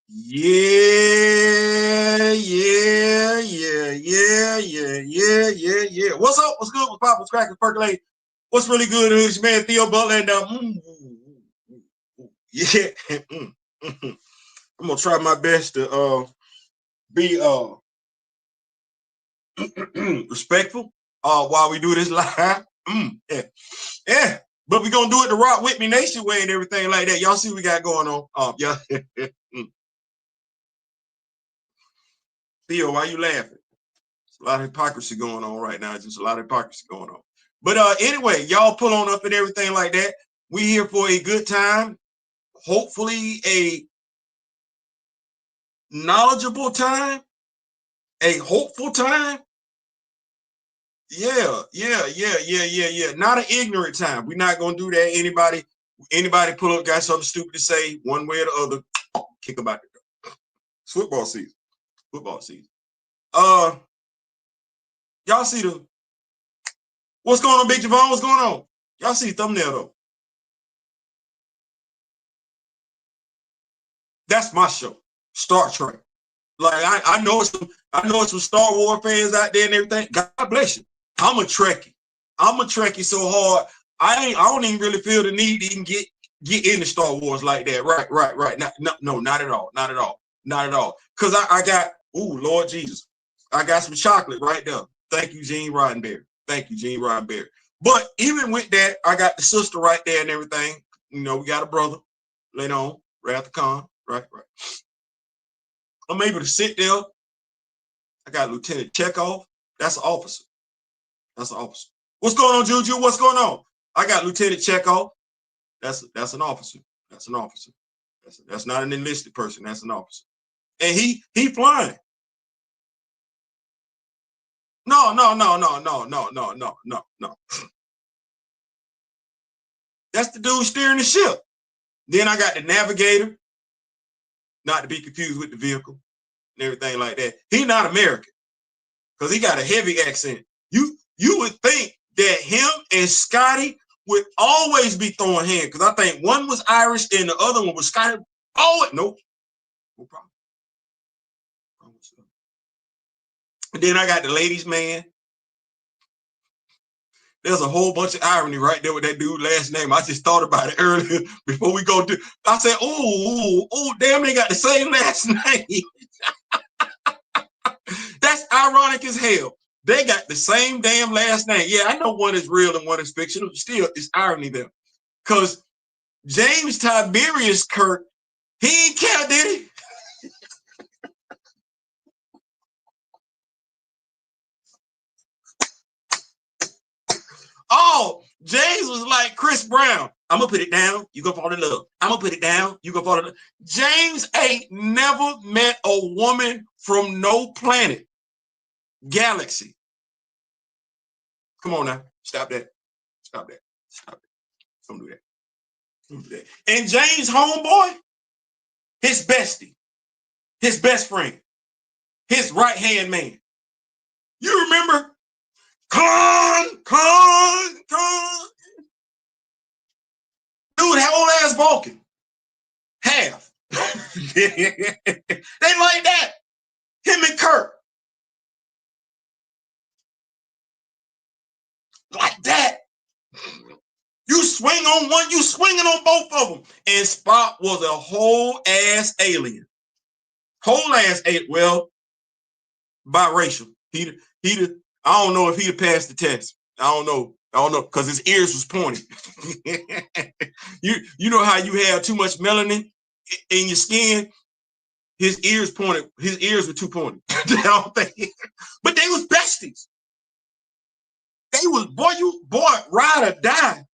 Yeah. What's up? What's good? What's poppin'? What's cracking? Percolate. What's really good? It's your man Theo Butler and yeah. I'm gonna try my best to be respectful while we do this live. Yeah. But we're gonna do it the Rock With Me Nation way and everything like that. Y'all see what we got going on. Yeah. Theo, why you laughing? There's a lot of hypocrisy going on right now. Just a lot of hypocrisy going on. But anyway, y'all pull on up and everything like that. We here for a good time. Hopefully a knowledgeable time. A hopeful time. Yeah. Not an ignorant time. We're not gonna do that. Anybody pull up, got something stupid to say, one way or the other, kick them out the door. It's football season. Football season. Y'all see what's going on, Big Javon? What's going on? Y'all see the thumbnail though. That's my show, Star Trek. Like I know it's some Star Wars fans out there and everything. God bless you. I'm a Trekkie. I'm a Trekkie so hard. I don't even really feel the need to even get into Star Wars like that. Right. No, not at all. Not at all. Cause I got, ooh, Lord Jesus. I got some chocolate right there. Thank you, Gene Roddenberry. But even with that, I got the sister right there and everything. You know, we got a brother later on, Wrath Khan. Right. I'm able to sit there. I got Lieutenant Chekhov. That's an officer. What's going on, Juju? What's going on? I got Lieutenant Chekhov. That's an officer. That's not an enlisted person. That's an officer. And he flying. No. That's the dude steering the ship. Then I got the navigator, not to be confused with the vehicle and everything like that. He's not American because he got a heavy accent. You would think that him and Scotty would always be throwing hands because I think one was Irish and the other one was Scotty. Oh, no problem. And then I got the ladies' man. There's a whole bunch of irony right there with that dude's last name. I just thought about it earlier before we go to. I said, oh, damn, they got the same last name. That's ironic as hell. They got the same damn last name. Yeah, I know one is real and one is fictional. Still, it's irony there. Because James Tiberius Kirk, he ain't care, did he? Oh, James was like Chris Brown. I'm going to put it down. You going to fall in love. I'm going to put it down. You going to fall in love. James ain't never met a woman from no planet, galaxy. Come on now. Stop that. Don't do that. And James' homeboy, his bestie, his best friend, his right-hand man. You remember? Con. Dude, whole ass Vulcan. Half. They like that. Him and Kirk. Like that. You swing on one, you swinging on both of them. And Spock was a whole ass alien. Well, biracial. I don't know if he'd have passed the test. I don't know, because his ears was pointy. You know how you have too much melanin in your skin? His ears pointed. His ears were too pointy. But they was besties. They was, ride or die.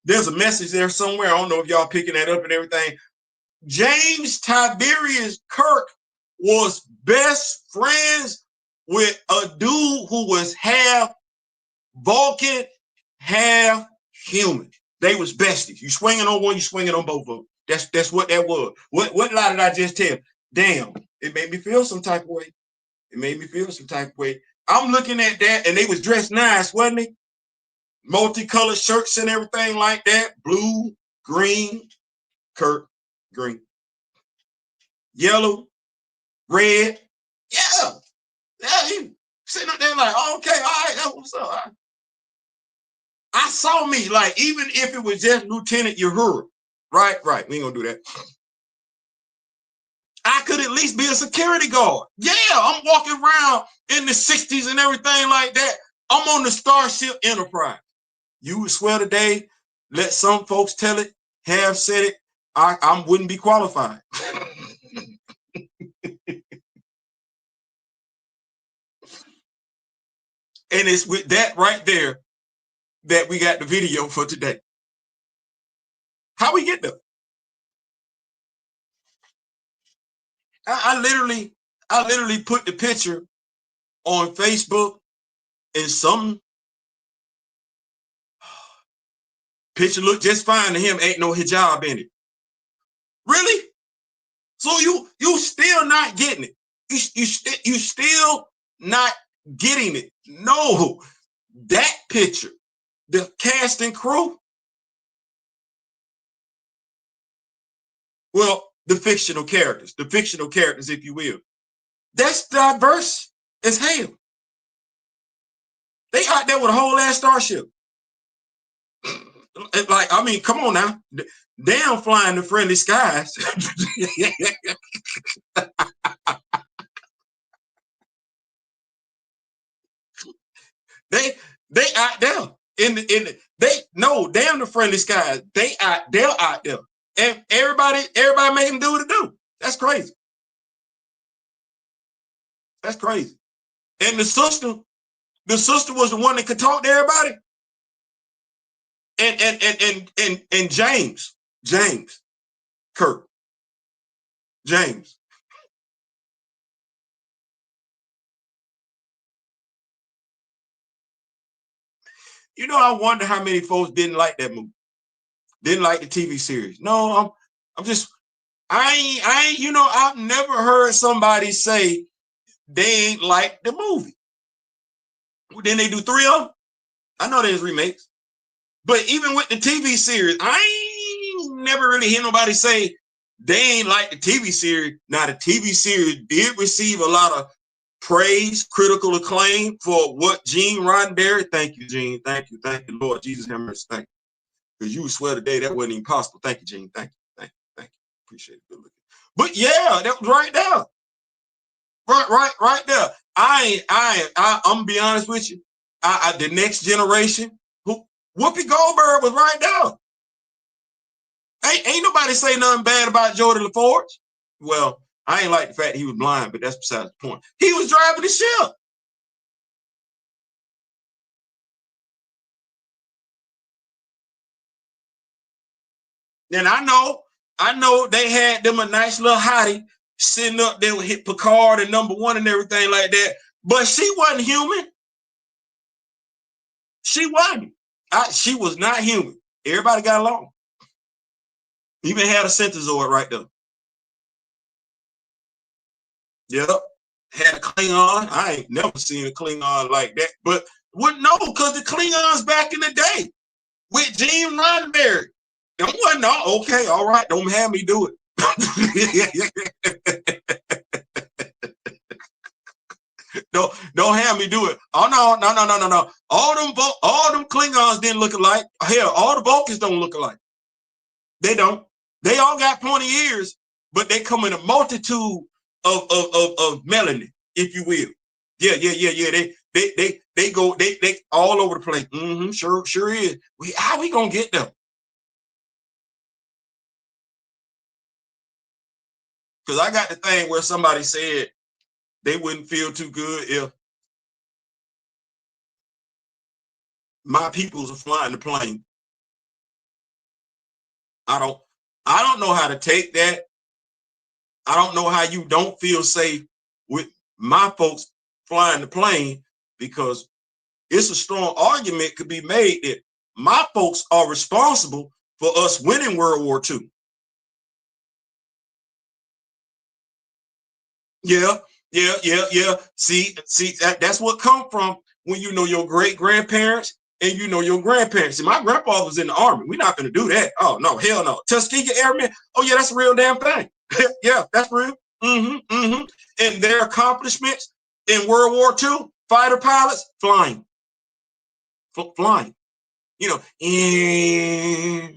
There's a message there somewhere. I don't know if y'all picking that up and everything. James Tiberius Kirk was best friends with a dude who was half Vulcan, half human. They was besties. You swinging on one, you swinging on both of them. That's what that was. What lie did I just tell? Damn, it made me feel some type of way. I'm looking at that, and they was dressed nice, wasn't they? Multicolored shirts and everything like that. Blue, green, Kirk, green, yellow, red, yeah. He sitting up there like, oh, okay, all right, that's what's up. All right. I saw me, like, even if it was just Lieutenant Uhura, right, we ain't gonna do that. I could at least be a security guard. Yeah, I'm walking around in the 60s and everything like that. I'm on the Starship Enterprise. You would swear today, let some folks tell it, have said it, I wouldn't be qualified. And it's with that right there that we got the video for today. How we get there? I literally put the picture on Facebook, and some picture looked just fine to him, ain't no hijab in it. Really? So you still not getting it. You still not getting it. No, that picture, the cast and crew, well, the fictional characters, if you will, that's diverse as hell. They out there with a whole ass starship. Like, I mean, come on now. Damn, flying the friendly skies. They out there damn the friendly skies. They're out there. And everybody made them do what to do. That's crazy. That's crazy. And the sister was the one that could talk to everybody. And James Kirk. James. You know, I wonder how many folks didn't like that movie, didn't like the TV series. No, I'm just, I ain't, you know, I've never heard somebody say they ain't like the movie. Then they do 3 of them. I know there's remakes, but even with the TV series, I ain't never really hear nobody say they ain't like the TV series. Now, the TV series did receive a lot of praise, critical acclaim for what Gene Roddenberry. Thank you, Gene. Thank you, Lord Jesus, have mercy. Thank you, because you would swear today that wasn't even possible. Thank you, Gene. Thank you. Appreciate it. But yeah, that was right there. Right there. I'm gonna be honest with you. The next generation, Whoopi Goldberg was right there. Ain't nobody say nothing bad about Jody LaForge. Well, I ain't like the fact he was blind, but that's besides the point. He was driving the ship. And I know they had them a nice little hottie sitting up there with hit Picard and #1 and everything like that. But she wasn't human. She wasn't. She was not human. Everybody got along. Even had a synthezoid right there. Yep. Had a Klingon. I ain't never seen a Klingon like that. But wouldn't know, because the Klingons back in the day with Gene Roddenberry. Don't want no, okay, all right, don't have me do it. Don't have me do it. Oh no. All them Klingons didn't look alike. Hell, all the Vulcans don't look alike. They don't. They all got pointy ears, but they come in a multitude of melanin, if you will. Yeah. They go all over the place. Sure is. How we gonna get them? Because I got the thing where somebody said they wouldn't feel too good if my peoples are flying the plane. I don't know how to take that. I don't know how you don't feel safe with my folks flying the plane, because it's a strong argument could be made that my folks are responsible for us winning World War II. Yeah. See, that's what come from when you know your great grandparents and you know your grandparents. And my grandpa was in the Army. We're not going to do that. Oh no, hell no. Tuskegee Airmen. Oh yeah, that's a real damn thing. Yeah, that's real. And their accomplishments in World War II, fighter pilots flying. You know, yeah.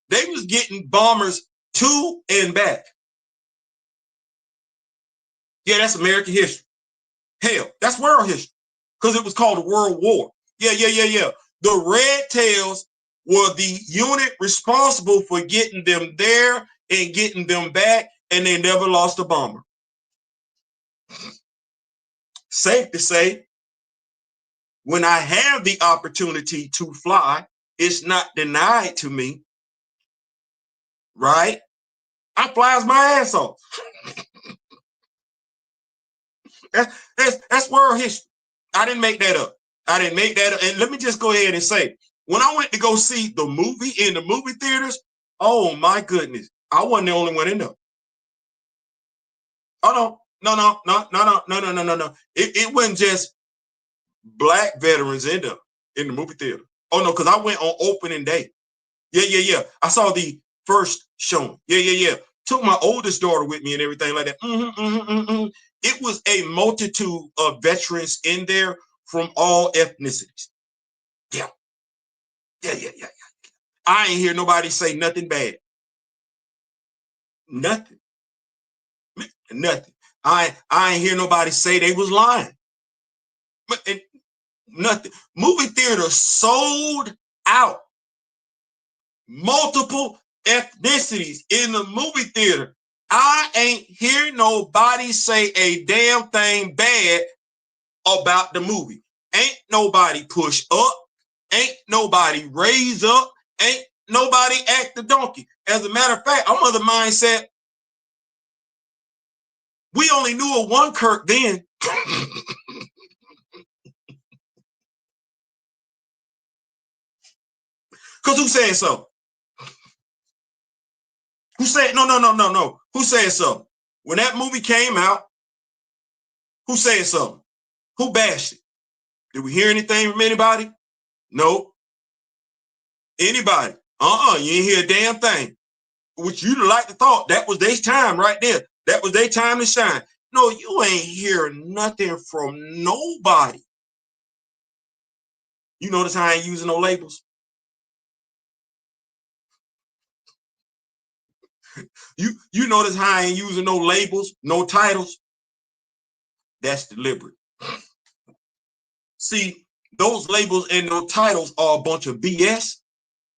They was getting bombers to and back. Yeah, that's American history. Hell, that's world history because it was called the World War. Yeah. The Red Tails were the unit responsible for getting them there and getting them back, and they never lost a bomber. Safe to say, when I have the opportunity to fly, it's not denied to me, right? I flies my ass off. That's world history. I didn't make that up. And let me just go ahead and say, when I went to go see the movie in the movie theaters, oh my goodness, I wasn't the only one in there. Oh no. It wasn't just black veterans in there in the movie theater. Oh no, because I went on opening day. Yeah. I saw the first showing. Yeah. Took my oldest daughter with me and everything like that. It was a multitude of veterans in there from all ethnicities. Yeah. I ain't hear nobody say nothing bad. Nothing. I ain't hear nobody say they was lying. Nothing. Movie theater sold out. Multiple ethnicities in the movie theater. I ain't hear nobody say a damn thing bad about the movie. Ain't nobody push up. Ain't nobody raise up. Ain't nobody act the donkey. As a matter of fact, I'm of the mindset, we only knew of one Kirk then. Because who said so? Who said no? Who said so? When that movie came out, who said so? Who bashed it? Did we hear anything from anybody? No. Anybody? You ain't hear a damn thing. Which you'd like to thought that was their time right there. That was their time to shine. No, you ain't hear nothing from nobody. You notice how I ain't using no labels? You notice how I ain't using no labels, no titles? That's deliberate. See, those labels and no titles are a bunch of BS.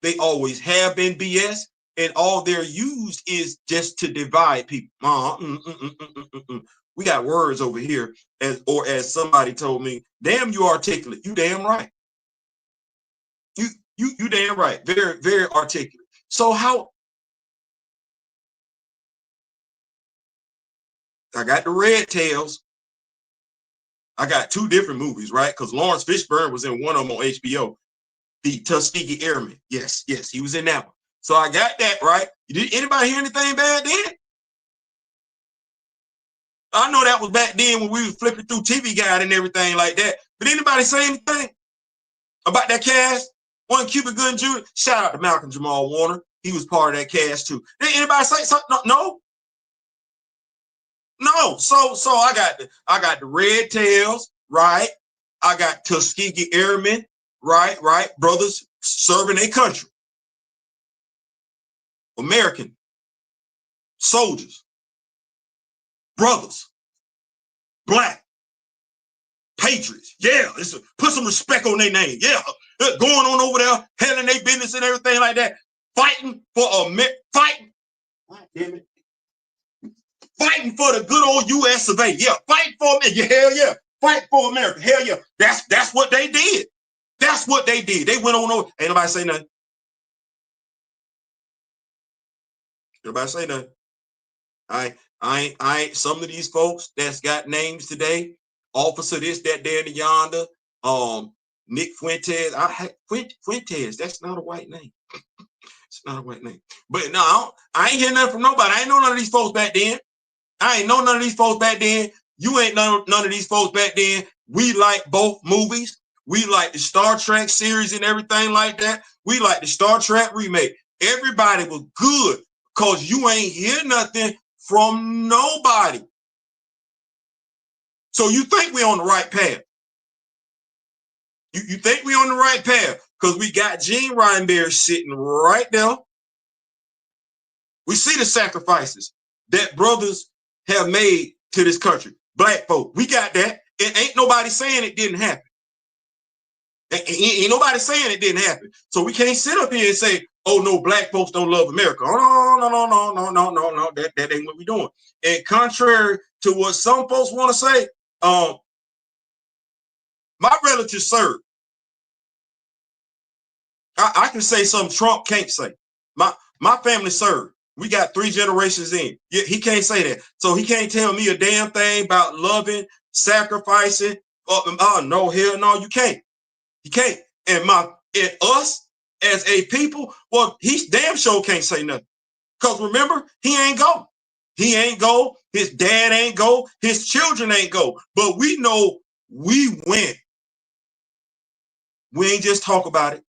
They always have been BS, and all they're used is just to divide people. We got words over here, as somebody told me, damn, you articulate. You damn right. You damn right. Very, very articulate. So how I got the Red Tails. I got two different movies, right? Because Lawrence Fishburne was in one of them on HBO, the Tuskegee Airmen. Yes, he was in that one. So I got that, right? Did anybody hear anything bad then? I know that was back then when we was flipping through TV Guide and everything like that. But anybody say anything about that cast? One Cuba Gooding Jr. Shout out to Malcolm Jamal Warner. He was part of that cast too. Did anybody say something? No. So I got the Red Tails, right? I got Tuskegee Airmen, right? Brothers serving their country. American soldiers, brothers, black patriots. Yeah, put some respect on their name. Yeah, going on over there, handling their business and everything like that, fighting for fighting. God damn it. Fighting for the good old U.S. of A. Yeah, fighting for America. Hell yeah. Fight for America. Hell yeah. That's what they did. That's what they did. They went on over. Ain't nobody say nothing. Nobody say nothing. I ain't some of these folks that's got names today. Officer this, that, there, and yonder. Nick Fuentes. Fuentes, that's not a white name. It's not a white name. But no, I ain't hear nothing from nobody. I ain't know none of these folks back then. You ain't none of these folks back then. We like both movies. We like the Star Trek series and everything like that. We like the Star Trek remake. Everybody was good because you ain't hear nothing from nobody. So you think we're on the right path. You think we're on the right path because we got Gene Roddenberry sitting right there. We see the sacrifices that brothers have made to this country. Black folk, we got that. And ain't nobody saying it didn't happen. Ain't nobody saying it didn't happen. So we can't sit up here and say, oh no, black folks don't love America. Oh no. That ain't what we're doing. And contrary to what some folks want to say, my relatives served. I can say something Trump can't say. My family served. We got 3 generations in. He can't say that. So he can't tell me a damn thing about loving, sacrificing. Oh no, hell no, you can't. You can't. And us as a people, well, he damn sure can't say nothing. Because remember, he ain't go. He ain't go. His dad ain't go. His children ain't go. But we know we went. We ain't just talk about it.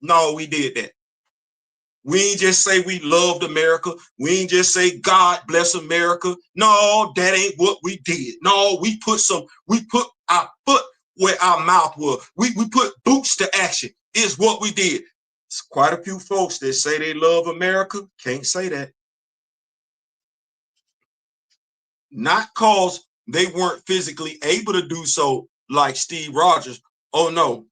No, we did that. We ain't just say we loved America. We ain't just say God bless America. No, that ain't what we did. No, we put our foot where our mouth was. We put boots to action is what we did. It's quite a few folks that say they love America. Can't say that. Not cause they weren't physically able to do so like Steve Rogers. Oh no.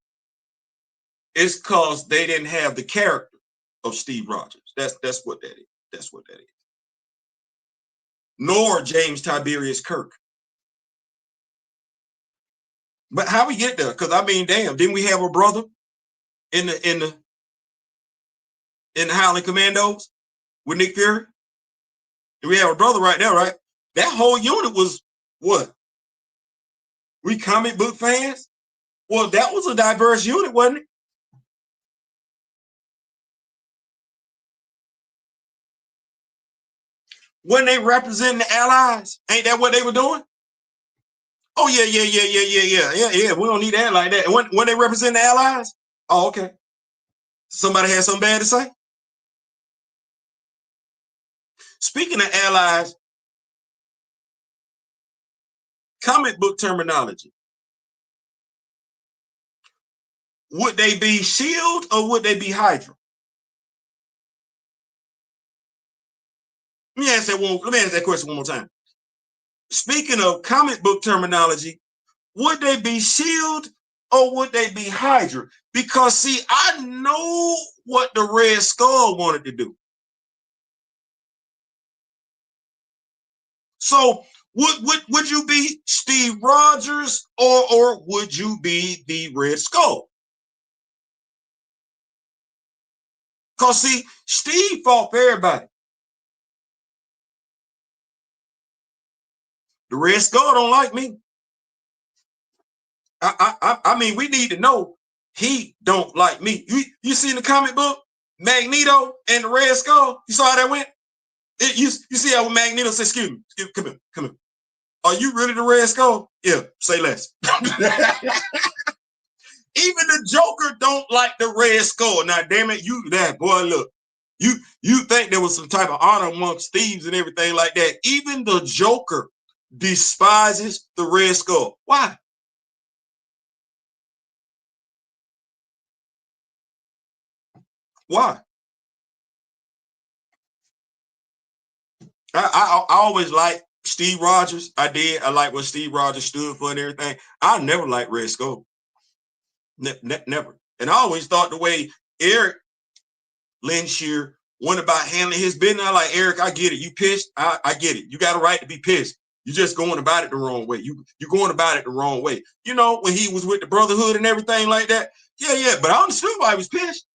It's cause they didn't have the character of Steve Rogers. That's what that is. That's what that is. Nor James Tiberius Kirk. But how we get there? Because I mean, damn, didn't we have a brother in the Howling Commandos with Nick Fury? We have a brother right there, right? That whole unit was what? We comic book fans? Well, that was a diverse unit, wasn't it? When they representing the Allies, ain't that what they were doing? Oh yeah. We don't need that like that. And when they represent the Allies, oh okay. Somebody had something bad to say. Speaking of Allies, comic book terminology. Would they be Shield or would they be Hydra? Let me ask that question one more time. Speaking of comic book terminology, would they be Shield or would they be Hydra? Because see, I know what the Red Skull wanted to do. So would you be Steve Rogers or would you be the Red Skull? Because see, Steve fought for everybody. The Red Skull don't like me. I mean, we need to know he don't like me. You see in the comic book, Magneto and the Red Skull. You saw how that went? You see how Magneto said, excuse me, come here. Are you really the Red Skull? Yeah, say less. Even the Joker don't like the Red Skull. Now, damn it, boy, look. You think there was some type of honor amongst thieves and everything like that. Even the Joker despises the Red Skull. Why? Why? I always liked Steve Rogers. I did. I like what Steve Rogers stood for and everything. I never liked Red Skull. Never. And I always thought the way Eric Lenshear went about handling his business. I like, Eric, I get it. You pissed. I get it. You got a right to be pissed. You're just going about it the wrong way. You're going about it the wrong way. You know, when he was with the Brotherhood and everything like that. Yeah. But I understood why he was pissed.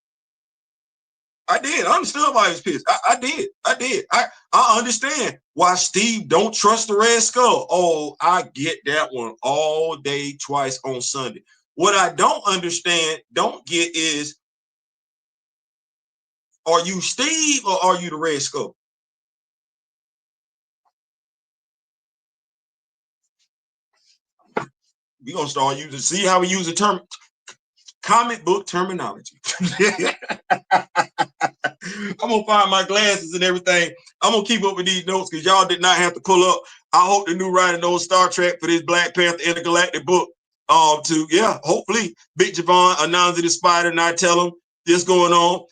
I did. I understood why he was pissed. I did. I understand why Steve don't trust the Red Skull. Oh, I get that one all day, twice on Sunday. What I don't get is, are you Steve or are you the Red Skull? We're gonna start using, see how we use the term comic book terminology. I'm gonna find my glasses and everything. I'm gonna keep up with these notes because y'all did not have to pull up. I hope the new writer knows Star Trek for this Black Panther Intergalactic book. Hopefully Big Javon announces the spider and I tell him this going on.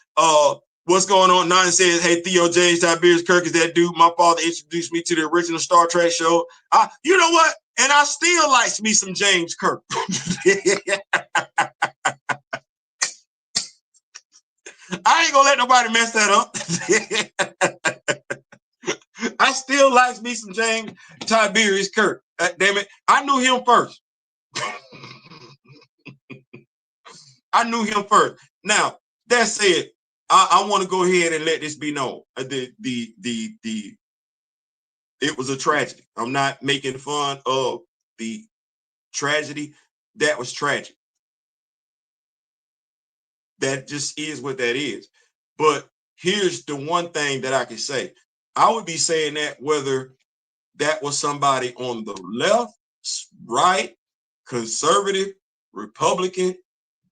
What's going on? Nine says, hey, Theo James, Tiberius Kirk is that dude. My father introduced me to the original Star Trek show. You know what? And I still likes me some James Kirk. I ain't gonna let nobody mess that up. I still likes me some James Tiberius Kirk. Damn it. I knew him first. I knew him first. Now, that said, I want to go ahead and let this be known. It was a tragedy. I'm not making fun of the tragedy. That was tragic. That just is what that is. But here's the one thing that I can say. I would be saying that whether that was somebody on the left, right, conservative, Republican,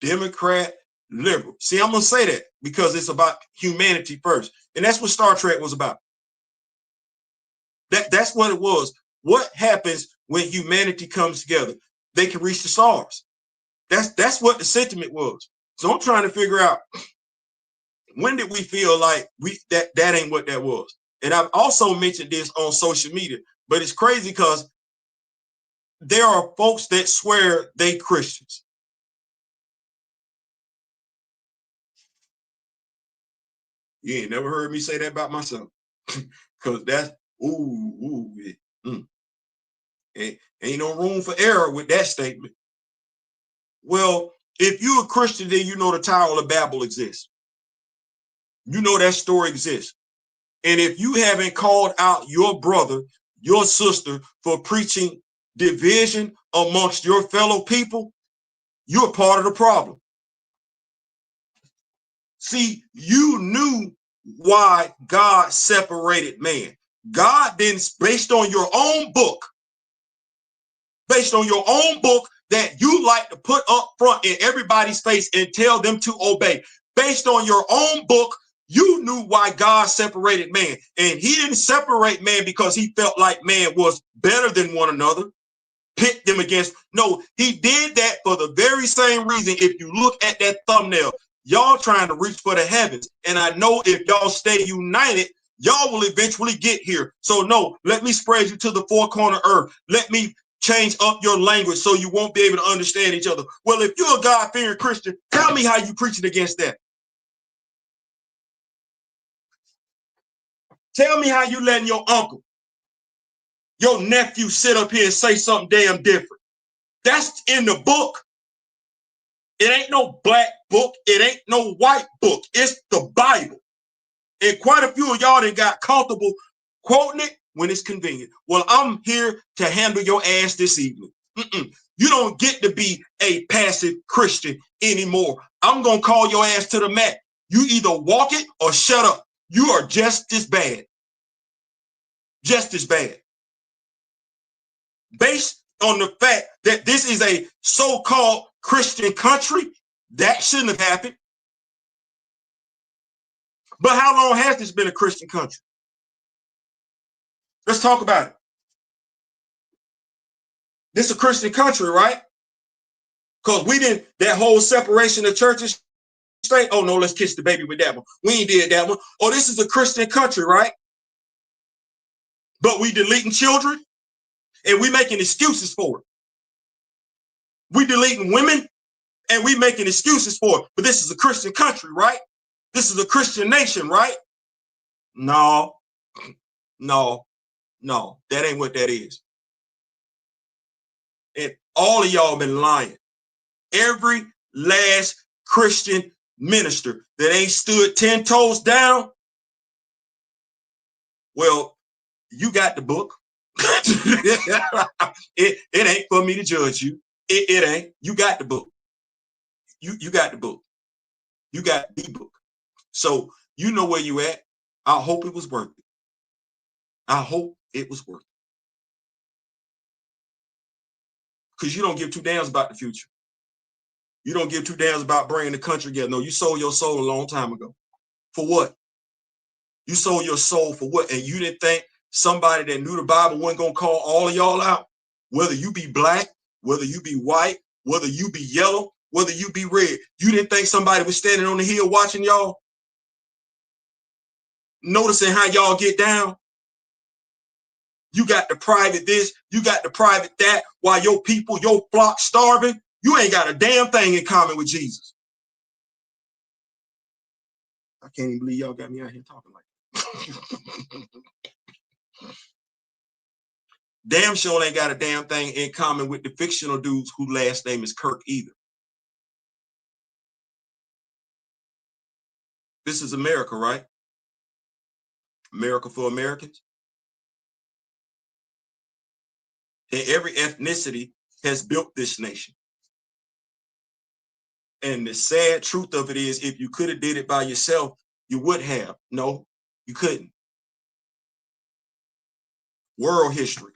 Democrat, liberal. See, I'm going to say that because it's about humanity first. And that's what Star Trek was about. That's what it was. What happens when humanity comes together? They can reach the stars. That's what the sentiment was. So I'm trying to figure out, when did we feel like that ain't what that was? And I've also mentioned this on social media, but it's crazy because there are folks that swear they Christians. You ain't never heard me say that about myself. Because that's, ain't no room for error with that statement. Well, if you're a Christian, then you know the Tower of Babel exists. You know that story exists. And if you haven't called out your brother, your sister for preaching division amongst your fellow people, you're part of the problem. See, you knew why God separated man. God didn't, based on your own book that you like to put up front in everybody's face and tell them to obey. Based on your own book, you knew why God separated man. And he didn't separate man because he felt like man was better than one another, pit them against. No, he did that for the very same reason. If you look at that thumbnail, y'all trying to reach for the heavens. And I know if y'all stay united, y'all will eventually get here. So no, let me spread you to the four corner earth. Let me change up your language so you won't be able to understand each other. Well, if you're a God-fearing Christian, tell me how you preaching against that. Tell me how you letting your uncle, your nephew sit up here and say something damn different. That's in the book. It ain't no black book. It ain't no white book. It's the Bible. And quite a few of y'all that got comfortable quoting it when it's convenient. Well, I'm here to handle your ass this evening. You don't get to be a passive Christian anymore. I'm going to call your ass to the mat. You either walk it or shut up. You are just as bad. Just as bad. Based on the fact that this is a so-called Christian country, that shouldn't have happened. But how long has this been a Christian country? Let's talk about it. This is a Christian country, right? Because we didn't, that whole separation of churches state, oh no, let's kiss the baby with that one. We ain't did that one. Oh, this is a Christian country, right? But we deleting children and we making excuses for it. We deleting women and we making excuses for it. But this is a Christian country, right? This is a Christian nation, right? No, that ain't what that is. And all of y'all been lying. Every last Christian minister that ain't stood 10 toes down, well, you got the book. it ain't for me to judge you. It ain't. You got the book. You got the book. You got the book. So you know where you at. I hope it was worth it. I hope it was worth it. Because you don't give two damns about the future. You don't give two damns about bringing the country together. No, you sold your soul a long time ago. For what? You sold your soul for what? And you didn't think somebody that knew the Bible wasn't going to call all of y'all out? Whether you be black, whether you be white, whether you be yellow, whether you be red. You didn't think somebody was standing on the hill watching y'all? Noticing how y'all get down? You got the private this, you got the private that, while your people, your flock starving. You ain't got a damn thing in common with Jesus. I can't even believe y'all got me out here talking like that. Damn sure ain't got a damn thing in common with the fictional dudes whose last name is Kirk either. This is America, right? America for Americans. And every ethnicity has built this nation. And the sad truth of it is, if you could have did it by yourself, you would have. No, you couldn't. World history.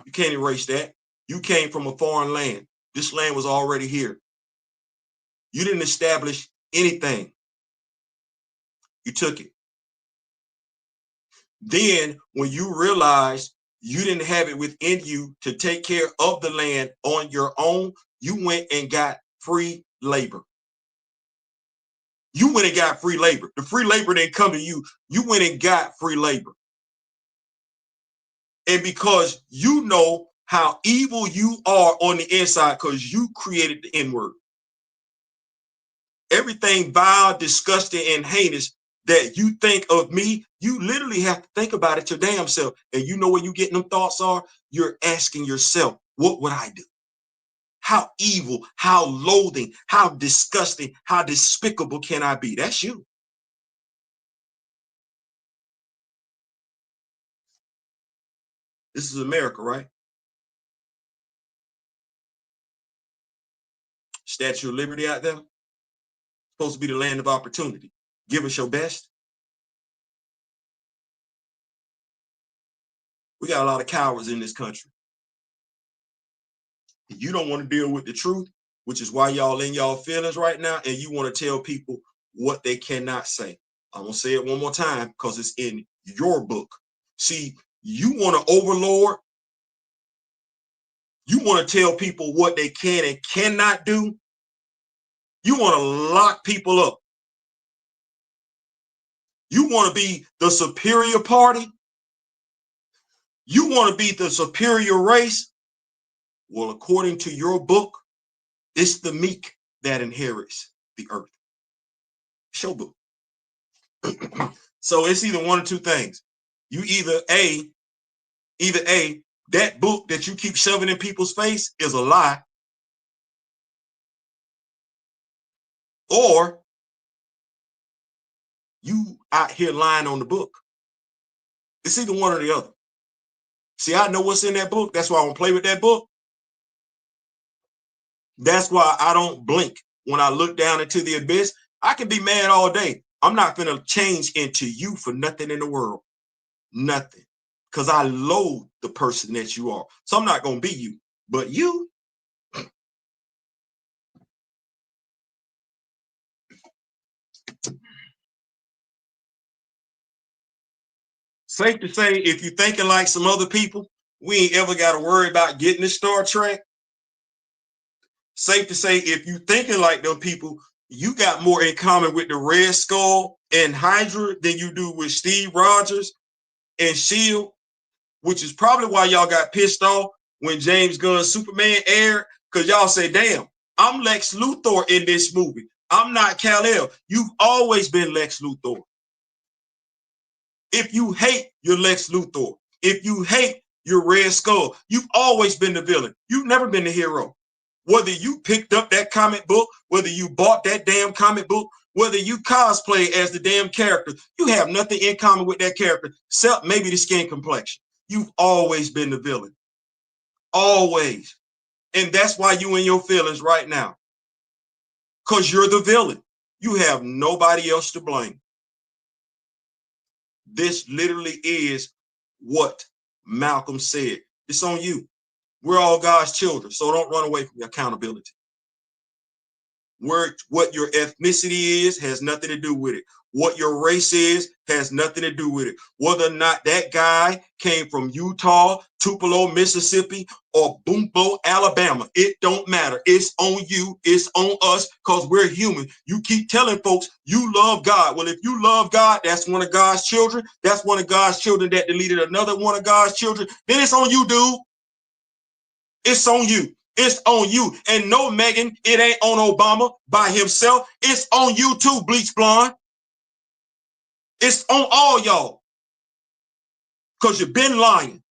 You can't erase that. You came from a foreign land. This land was already here. You didn't establish anything. You took it. Then when you realized you didn't have it within you to take care of the land on your own, you went and got free labor. You went and got free labor. The free labor didn't come to you. You went and got free labor. And because you know how evil you are on the inside, because you created the N-word. Everything vile, disgusting, and heinous that you think of me, you literally have to think about it your damn self. And you know where you getting them thoughts are? You're asking yourself, what would I do? How evil, how loathing, how disgusting, how despicable can I be? That's you. This is America, right? Statue of Liberty out there. Supposed to be the land of opportunity. Give us your best. We got a lot of cowards in this country. You don't want to deal with the truth, which is why y'all in y'all feelings right now, and you want to tell people what they cannot say. I'm going to say it one more time because it's in your book. See, you want to overlord. You want to tell people what they can and cannot do. You want to lock people up. You want to be the superior party. You want to be the superior race. Well, according to your book, it's the meek that inherits the earth. It's your book. So it's either one or two things. You either A, that book that you keep shoving in people's face is a lie, or you out here lying on the book. It's either one or the other. See, I know what's in that book. That's why I don't play with that book. That's why I don't blink when I look down into the abyss. I can be mad all day. I'm not going to change into you for nothing in the world. Nothing. Because I loathe the person that you are. So I'm not going to be you. But you, safe to say, if you're thinking like some other people, we ain't ever got to worry about getting to Star Trek. Safe to say, if you thinking like them people, you got more in common with the Red Skull and Hydra than you do with Steve Rogers and S.H.I.E.L.D., which is probably why y'all got pissed off when James Gunn's Superman aired, because y'all say, damn, I'm Lex Luthor in this movie. I'm not Kal-El. You've always been Lex Luthor. If you hate your Lex Luthor, if you hate your Red Skull, you've always been the villain. You've never been the hero. Whether you picked up that comic book, whether you bought that damn comic book, whether you cosplay as the damn character, you have nothing in common with that character except maybe the skin complexion. You've always been the villain. Always. And that's why you in your feelings right now. Because you're the villain. You have nobody else to blame. This literally is what Malcolm said. It's on you. We're all God's children, so don't run away from your accountability. What your ethnicity is has nothing to do with it. What your race is has nothing to do with it. Whether or not that guy came from Utah, Tupelo, Mississippi, or Boombo, Alabama, it don't matter. It's on you. It's on us because we're human. You keep telling folks you love God. Well, if you love God, that's one of God's children. That's one of God's children that deleted another one of God's children. Then it's on you, dude. It's on you. It's on you. And no, Megan, it ain't on Obama by himself. It's on you too, Bleach Blonde. It's on all y'all. Because you've been lying.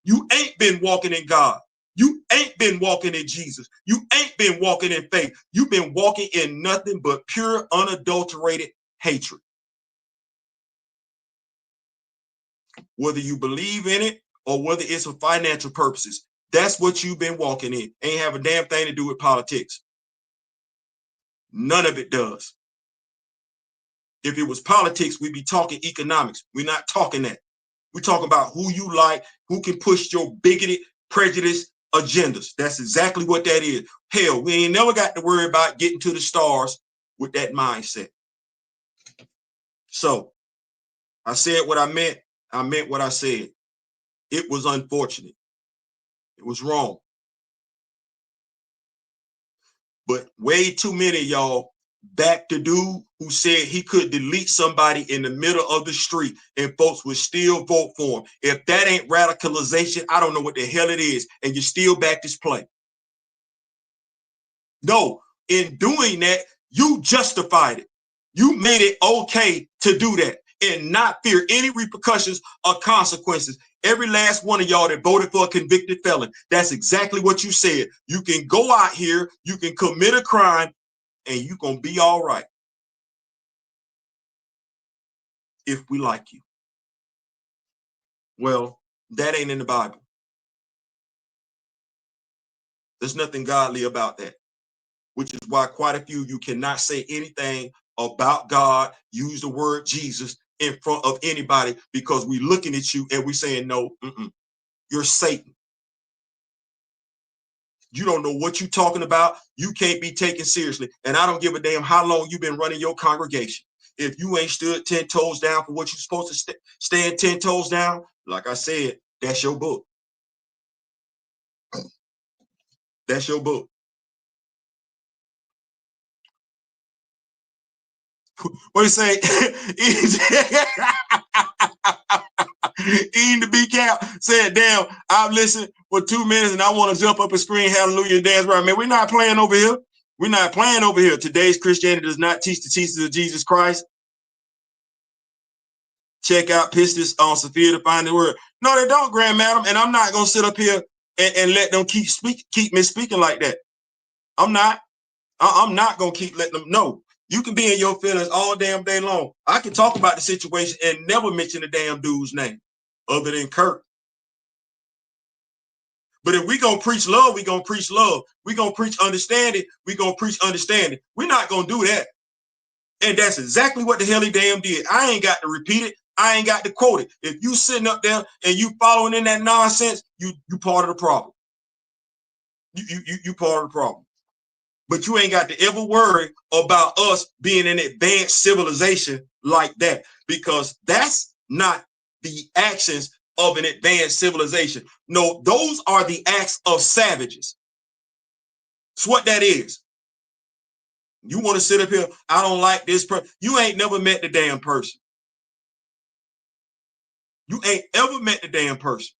You ain't been walking in God. You ain't been walking in Jesus. You ain't been walking in faith. You've been walking in nothing but pure, unadulterated hatred. Whether you believe in it or whether it's for financial purposes, that's what you've been walking in. Ain't have a damn thing to do with politics. None of it does. If it was politics, we'd be talking economics. We're not talking that. We're talking about who you like, who can push your bigoted, prejudiced agendas. That's exactly what that is. Hell, we ain't never got to worry about getting to the stars with that mindset. So I said what I meant. I meant what I said. It was unfortunate. It was wrong. But way too many of y'all back the dude who said he could delete somebody in the middle of the street and folks would still vote for him. If that ain't radicalization, I don't know what the hell it is. And you still back this play. No, in doing that, you justified it. You made it okay to do that and not fear any repercussions or consequences. Every last one of y'all that voted for a convicted felon, that's exactly what you said. You can go out here, you can commit a crime, and you're going to be all right if we like you. Well, that ain't in the Bible. There's nothing godly about that, which is why quite a few of you cannot say anything about God, use the word Jesus in front of anybody because we're looking at you and we're saying, no, you're Satan. You don't know what you're talking about. You can't be taken seriously. And I don't give a damn how long you've been running your congregation. If you ain't stood 10 toes down for what you're supposed to stand 10 toes down, like I said, that's your book. That's your book. What do you say? Eating the B cap said, damn, I've listened for 2 minutes and I want to jump up and scream hallelujah and dance right. Man, we're not playing over here. We're not playing over here. Today's Christianity does not teach the teachings of Jesus Christ. Check out Pistis on Sophia to find the word. No, they don't, Grand Madam. And I'm not going to sit up here and let them keep me speaking like that. I'm not going to keep letting them know. You can be in your feelings all damn day long. I can talk about the situation and never mention the damn dude's name other than Kirk. But if we going to preach love, we going to preach love. We going to preach understanding. We going to preach understanding. We're not going to do that. And that's exactly what the hell he damn did. I ain't got to repeat it. I ain't got to quote it. If you sitting up there and you following in that nonsense, you part of the problem. You part of the problem. But you ain't got to ever worry about us being an advanced civilization like that, because that's not the actions of an advanced civilization. No, those are the acts of savages. That's what that is. You want to sit up here, I don't like this person. You ain't never met the damn person. You ain't ever met the damn person.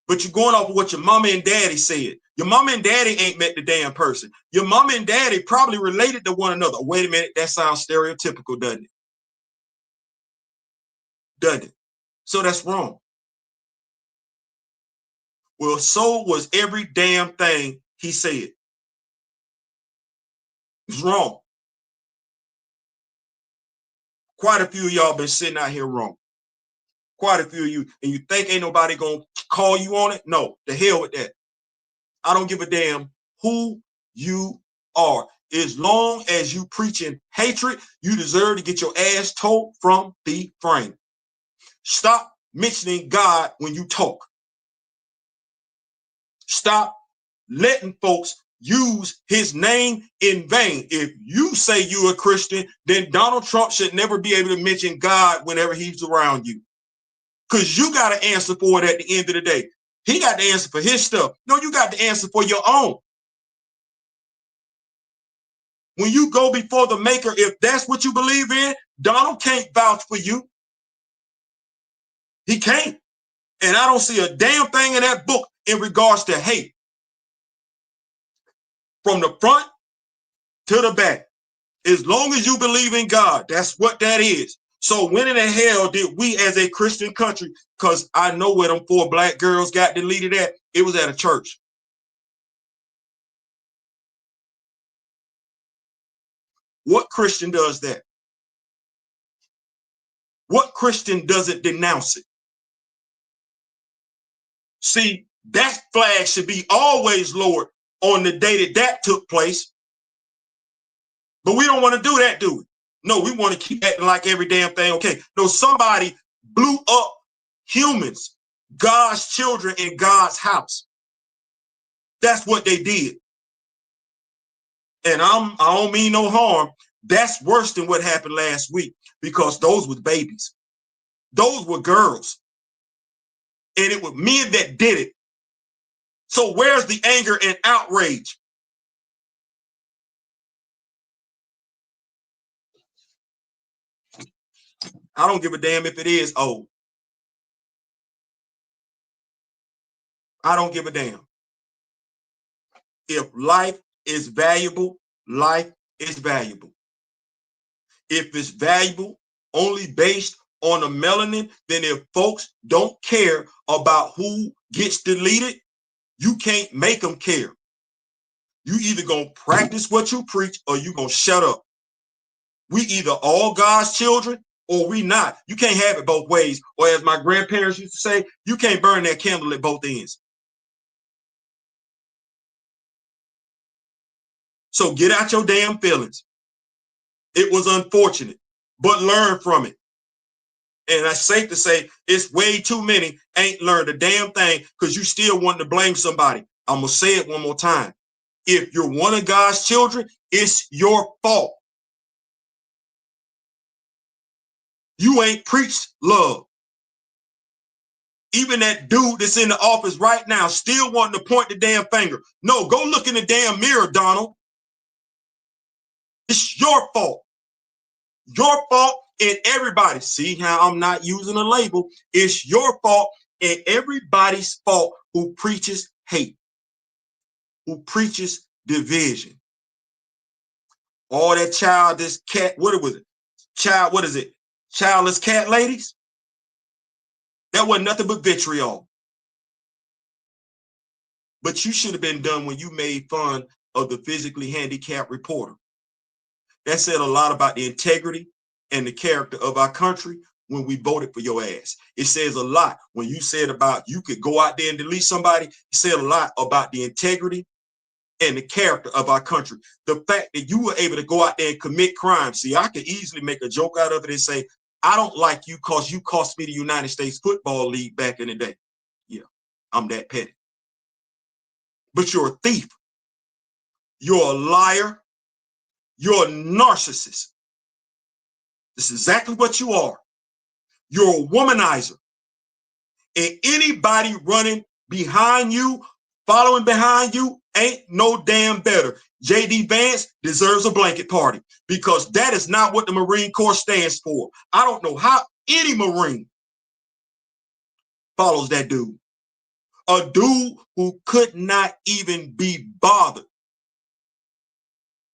But you're going off of what your mama and daddy said. Your mama and daddy ain't met the damn person. Your mama and daddy probably related to one another. Wait a minute, that sounds stereotypical, doesn't it? Doesn't it? So that's wrong. Well, so was every damn thing he said. It's wrong. Quite a few of y'all been sitting out here wrong. Quite a few of you, and you think ain't nobody gonna call you on it? No, the hell with that. I don't give a damn who you are. As long as you preaching hatred, you deserve to get your ass towed from the frame. Stop mentioning God when you talk. Stop letting folks use his name in vain. If you say you're a Christian, then Donald Trump should never be able to mention God whenever he's around you. Because you got to answer for it at the end of the day. He got to answer for his stuff. No, you got to answer for your own. When you go before the maker, if that's what you believe in, Donald can't vouch for you. He can't. And I don't see a damn thing in that book in regards to hate. From the front to the back. As long as you believe in God, that's what that is. So when in the hell did we as a Christian country, because I know where them 4 black girls got deleted at, it was at a church. What Christian does that? What Christian doesn't denounce it? See, that flag should be always lowered on the day that took place. But we don't want to do that, do we? No, we want to keep acting like every damn thing okay. No, somebody blew up humans, God's children in God's house. That's what they did. And I don't mean no harm. That's worse than what happened last week, because those were babies. Those were girls. And it was men that did it. So where's the anger and outrage? I don't give a damn if it is old. I don't give a damn. If life is valuable, life is valuable. If it's valuable only based on the melanin, then if folks don't care about who gets deleted, you can't make them care. You either gonna practice what you preach or you gonna shut up. We either all God's children or we not. You can't have it both ways. Or as my grandparents used to say, you can't burn that candle at both ends. So get out your damn feelings. It was unfortunate, but learn from it. And it's safe to say it's way too many ain't learned a damn thing because you still want to blame somebody. I'm going to say it one more time. If you're one of God's children, it's your fault. You ain't preached love. Even that dude that's in the office right now still wanting to point the damn finger. No, go look in the damn mirror, Donald. It's your fault. Your fault and everybody. See how I'm not using a label. It's your fault and everybody's fault who preaches hate, who preaches division. All that childish cat, what was it? What is it? Childless cat ladies? That wasn't nothing but vitriol. But you should have been done when you made fun of the physically handicapped reporter. That said a lot about the integrity and the character of our country when we voted for your ass. It says a lot when you said about you could go out there and delete somebody. It said a lot about the integrity and the character of our country. The fact that you were able to go out there and commit crimes. See, I could easily make a joke out of it and say, I don't like you because you cost me the United States Football League back in the day. Yeah, I'm that petty. But you're a thief. You're a liar. You're a narcissist. This is exactly what you are. You're a womanizer. And anybody running behind you, following behind you, ain't no damn better. J.D. Vance deserves a blanket party because that is not what the Marine Corps stands for. I don't know how any Marine follows that dude. A dude who could not even be bothered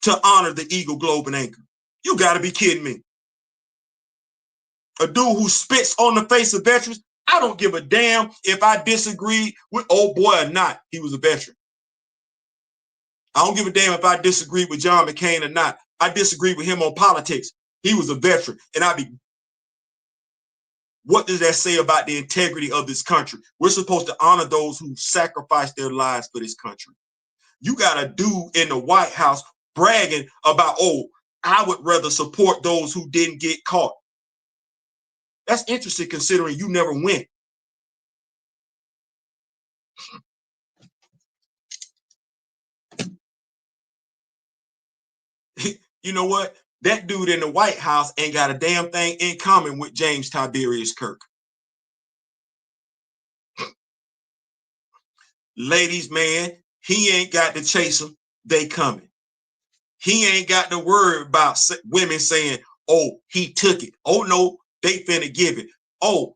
to honor the Eagle, Globe, and Anchor. You got to be kidding me. A dude who spits on the face of veterans. I don't give a damn if I disagree with old boy or not. He was a veteran. I don't give a damn if I disagree with John McCain or not. I disagree with him on politics. He was a veteran. And what does that say about the integrity of this country? We're supposed to honor those who sacrificed their lives for this country. You got a dude in the White House bragging about, oh, I would rather support those who didn't get caught. That's interesting considering you never went. You know what? That dude in the White House ain't got a damn thing in common with James Tiberius Kirk. Ladies, man, he ain't got to chase them. They coming. He ain't got to worry about women saying, oh, he took it. Oh, no, they finna give it. Oh,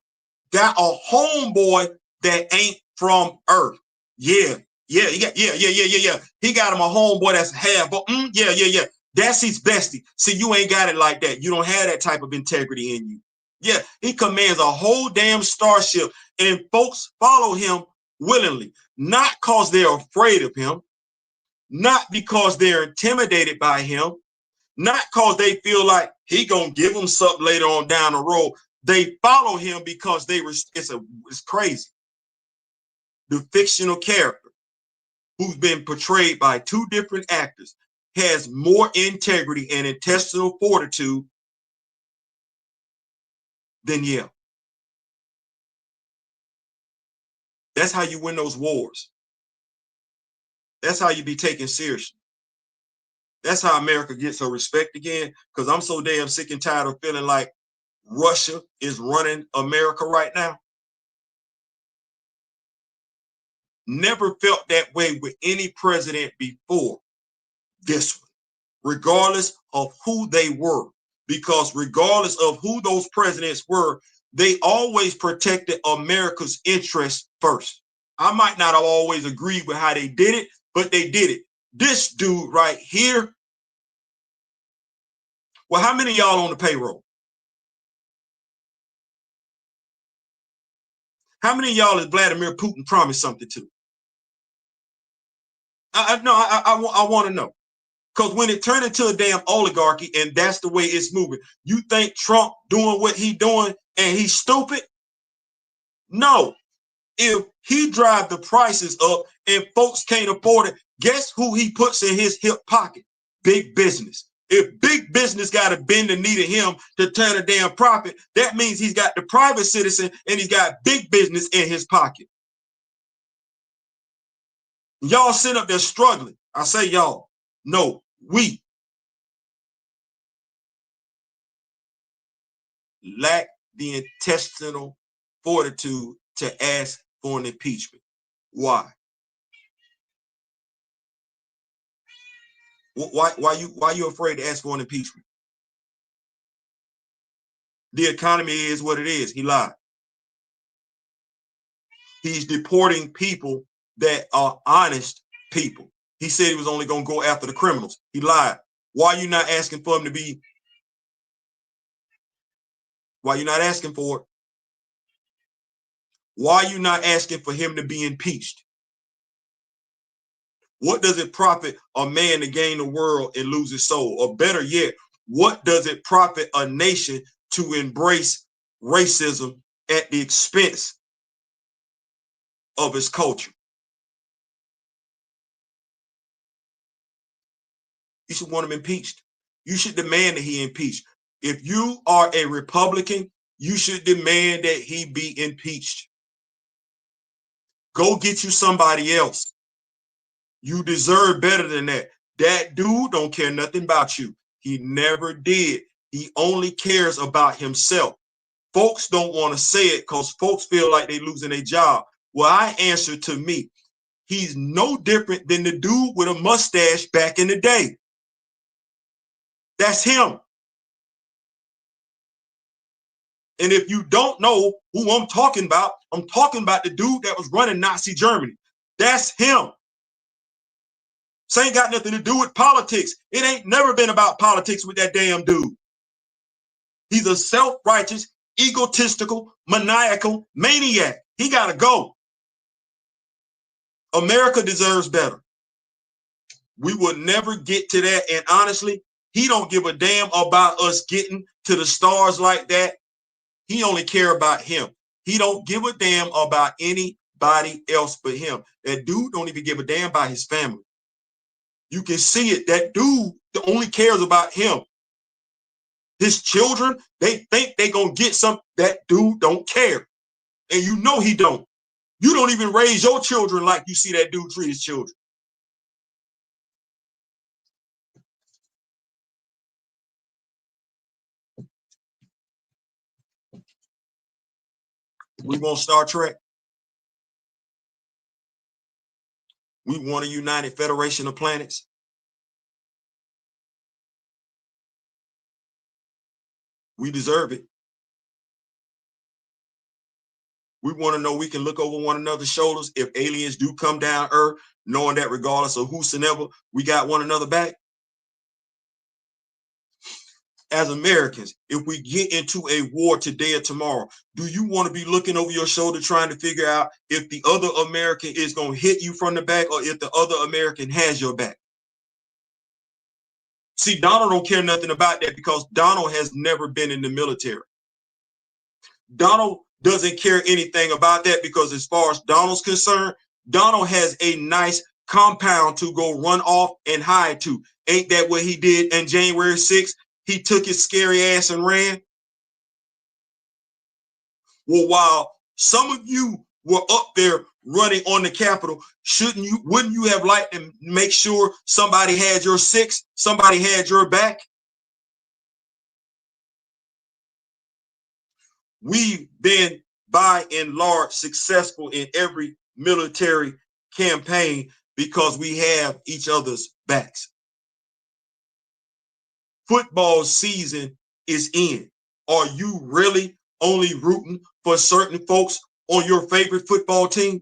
got a homeboy that ain't from Earth. Yeah. He got He got him a homeboy that's half, but yeah. That's his bestie. See, you ain't got it like that. You don't have that type of integrity in you. Yeah, he commands a whole damn starship, and folks follow him willingly, not because they're afraid of him, not because they're intimidated by him, not because they feel like he gonna give them something later on down the road. They follow him because it's crazy. The fictional character who's been portrayed by two different actors has more integrity and intestinal fortitude than yeah. That's how you win those wars. That's how you be taken seriously. That's how America gets her respect again, because I'm so damn sick and tired of feeling like Russia is running America right now. Never felt that way with any president before this one, regardless of who they were. Because regardless of who those presidents were, they always protected America's interests first. I might not have always agreed with how they did it, but they did it. This dude right here, well, how many of y'all on the payroll? How many of y'all is Vladimir Putin promised something to? I want to know. Because when it turned into a damn oligarchy and that's the way it's moving, you think Trump doing what he doing and he's stupid? No. If he drive the prices up and folks can't afford it, guess who he puts in his hip pocket? Big business. If big business got to bend the knee to him to turn a damn profit, that means he's got the private citizen and he's got big business in his pocket. Y'all sit up there struggling. I say y'all. No, we lack the intestinal fortitude to ask for an impeachment. Why? Why you afraid to ask for an impeachment? The economy is what it is. He lied. He's deporting people that are honest people. He said he was only going to go after the criminals. He lied. Why are you not asking for him to be? Why are you not asking for it? Why are you not asking for him to be impeached? What does it profit a man to gain the world and lose his soul? Or better yet, what does it profit a nation to embrace racism at the expense of its culture? You should want him impeached. You should demand that he impeached. If you are a Republican, you should demand that he be impeached. Go get you somebody else. You deserve better than that. That dude don't care nothing about you. He never did. He only cares about himself. Folks don't want to say it because folks feel like they're losing their job. Well, I answer to me. He's no different than the dude with a mustache back in the day. That's him. And if you don't know who I'm talking about the dude that was running Nazi Germany. That's him. This ain't got nothing to do with politics. It ain't never been about politics with that damn dude. He's a self-righteous, egotistical, maniacal maniac. He got to go. America deserves better. We will never get to that. And honestly, he don't give a damn about us getting to the stars like that. He only care about him. He don't give a damn about anybody else but him. That dude don't even give a damn about his family. You can see it. That dude only cares about him. His children, they think they gonna get some. That dude don't care. And you know he don't. You don't even raise your children like you see that dude treat his children. We want Star Trek. We want a united federation of planets. We deserve it. We want to know we can look over one another's shoulders if aliens do come down Earth, knowing that regardless of whosoever, we got one another back. As Americans, if we get into a war today or tomorrow, do you want to be looking over your shoulder trying to figure out if the other American is going to hit you from the back or if the other American has your back? See, Donald don't care nothing about that because Donald has never been in the military. Donald doesn't care anything about that because as far as Donald's concerned, Donald has a nice compound to go run off and hide to. Ain't that what he did on January 6th? He took his scary ass and ran. Well, while some of you were up there running on the Capitol, wouldn't you have liked to make sure somebody had your six, somebody had your back? We've been, by and large, successful in every military campaign because we have each other's backs. Football season is in. Are you really only rooting for certain folks on your favorite football team?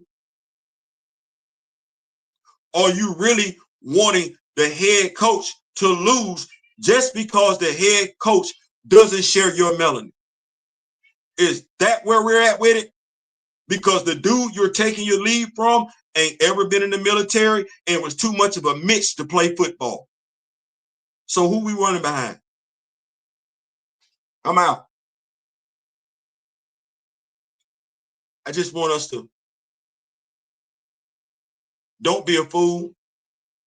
Are you really wanting the head coach to lose just because the head coach doesn't share your melanin? Is that where we're at with it? Because the dude you're taking your leave from ain't ever been in the military and was too much of a Mitch to play football. So who we running behind? I'm out. I just want us to don't be a fool.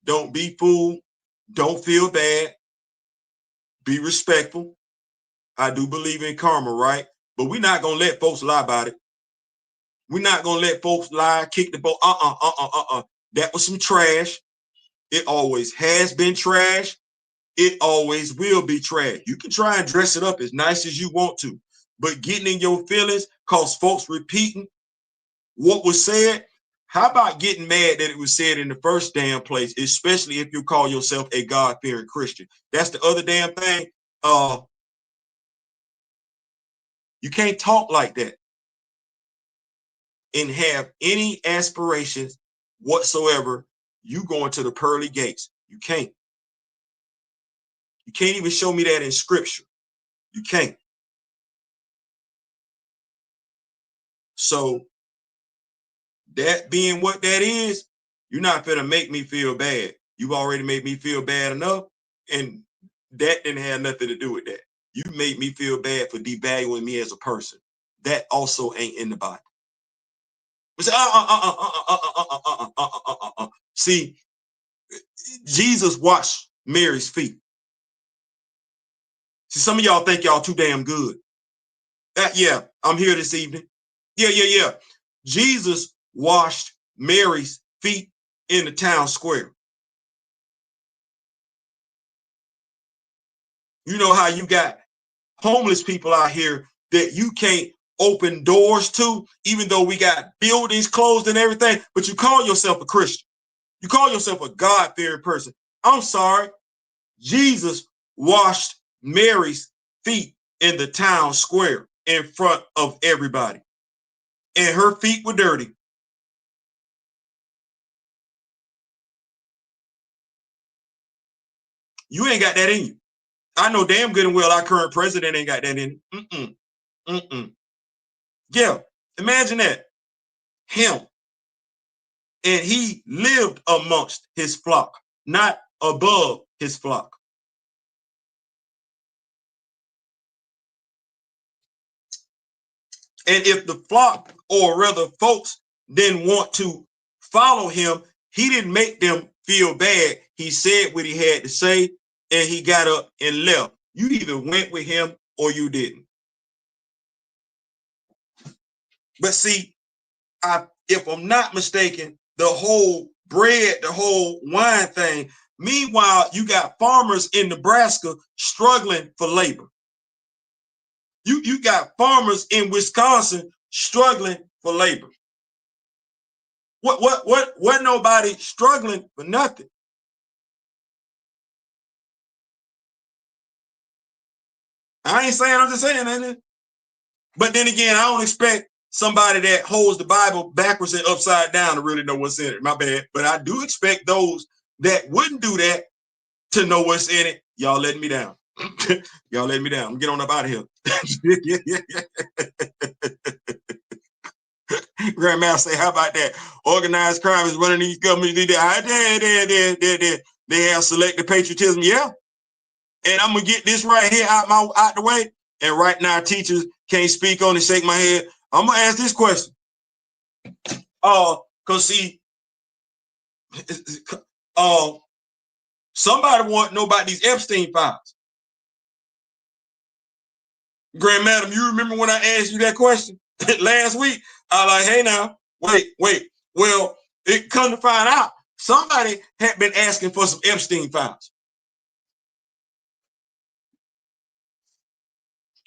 Don't be fooled. Don't feel bad. Be respectful. I do believe in karma, right? But we're not going to let folks lie about it. We're not going to let folks lie, kick the ball. That was some trash. It always has been trash. It always will be trash. You can try and dress it up as nice as you want to, but getting in your feelings cause folks repeating what was said. How about getting mad that it was said in the first damn place, especially if you call yourself a God-fearing Christian? That's the other damn thing. You can't talk like that and have any aspirations whatsoever. You going to the pearly gates. You can't. You can't even show me that in scripture. You can't. So that being what that is, you're not gonna make me feel bad. You've already made me feel bad enough, and that didn't have nothing to do with that. You made me feel bad for devaluing me as a person. That also ain't in the Bible. See, Jesus washed Mary's feet. See, some of y'all think y'all too damn good. Yeah, I'm here this evening. Yeah. Jesus washed Mary's feet in the town square. You know how you got homeless people out here that you can't open doors to, even though we got buildings closed and everything, but you call yourself a Christian. You call yourself a God-fearing person. I'm sorry. Jesus washed Mary's feet in the town square in front of everybody. And her feet were dirty. You ain't got that in you. I know damn good and well our current president ain't got that in him. Yeah, imagine that. Him. And he lived amongst his flock, not above his flock. And if the flock, or rather folks, didn't want to follow him, he didn't make them feel bad. He said what he had to say, and he got up and left. You either went with him or you didn't. But see, if I'm not mistaken, the whole bread, the whole wine thing, meanwhile, you got farmers in Nebraska struggling for labor. You got farmers in Wisconsin struggling for labor. What nobody struggling for nothing. I ain't saying, I'm just saying, ain't it? But then again, I don't expect somebody that holds the Bible backwards and upside down to really know what's in it. My bad. But I do expect those that wouldn't do that to know what's in it. Y'all letting me down. Y'all letting me down. Get on up out of here. Grandmaster say, how about that? Organized crime is running these governments. They have selective patriotism. Yeah. And I'm gonna get this right here out the way. And right now, teachers can't speak on it, shake my head. I'm gonna ask this question. Cause see, somebody want to know about these Epstein files. Grand Madam, you remember when I asked you that question last week? I was like, hey now, wait. Well, it come to find out, somebody had been asking for some Epstein files.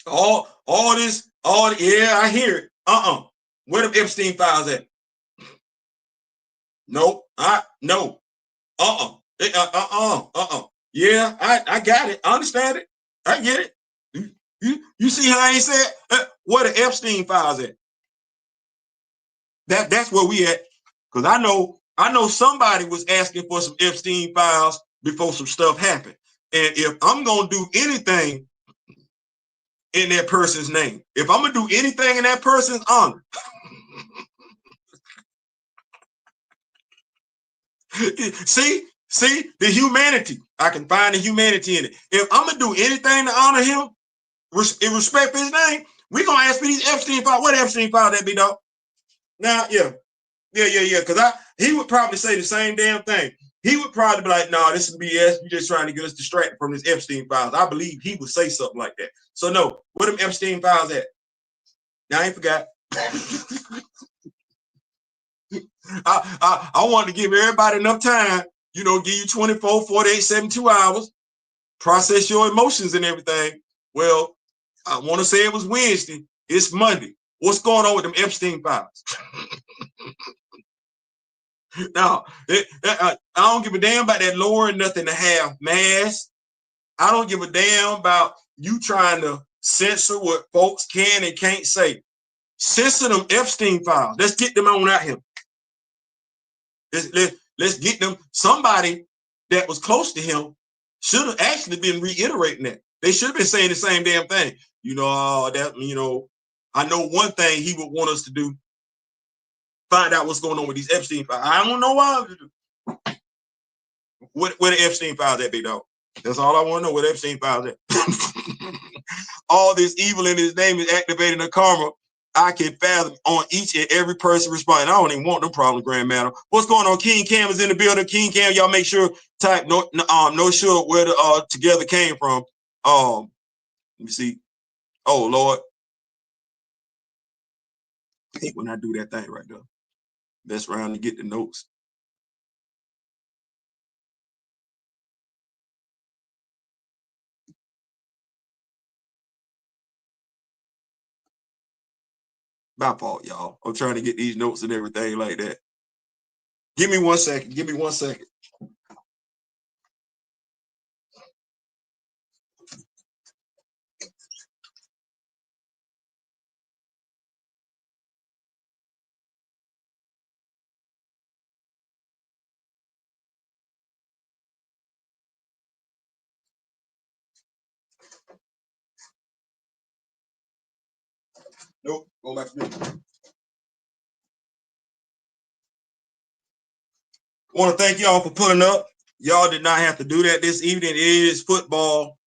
Yeah, I hear it. Where the Epstein files at? Nope. Yeah, I got it. I understand it. I get it. You see how I ain't said where the Epstein files at? That's where we at. Because I know somebody was asking for some Epstein files before some stuff happened. And if I'm gonna do anything in that person's name, if I'm gonna do anything in that person's honor, see the humanity. I can find the humanity in it. If I'm gonna do anything to honor him, in respect for his name, we're gonna ask for these Epstein files. What Epstein file that be, dog? Now, yeah. Because he would probably say the same damn thing. He would probably be like, "No, this is BS. You're just trying to get us distracted from this Epstein files." I believe he would say something like that. So no, where them Epstein files at? Now I ain't forgot. I want to give everybody enough time, give you 24, 48, 72 hours, process your emotions and everything. Well, I want to say it was Wednesday. It's Monday. What's going on with them Epstein files? Now, I don't give a damn about that lowering nothing to have mass. I don't give a damn about you trying to censor what folks can and can't say. Censor them Epstein files. Let's get them on out here. Let's get them. Somebody that was close to him should have actually been reiterating that. They should have been saying the same damn thing. I know one thing he would want us to do. Find out what's going on with these Epstein files. I don't know why. Where the Epstein files at, big dog? That's all I want to know. Where the Epstein files at? All this evil in his name is activating the karma I can fathom on each and every person responding. I don't even want no problem, Grand Madam. What's going on? King Cam is in the building. King Cam, y'all make sure type no sure where the together came from. Let me see. Oh Lord. I hate when I do that thing right there. That's round to get the notes. My fault, y'all. I'm trying to get these notes and everything like that. Give me 1 second. Give me 1 second. Nope. Go back to me. I want to thank y'all for pulling up. Y'all did not have to do that this evening. It is football.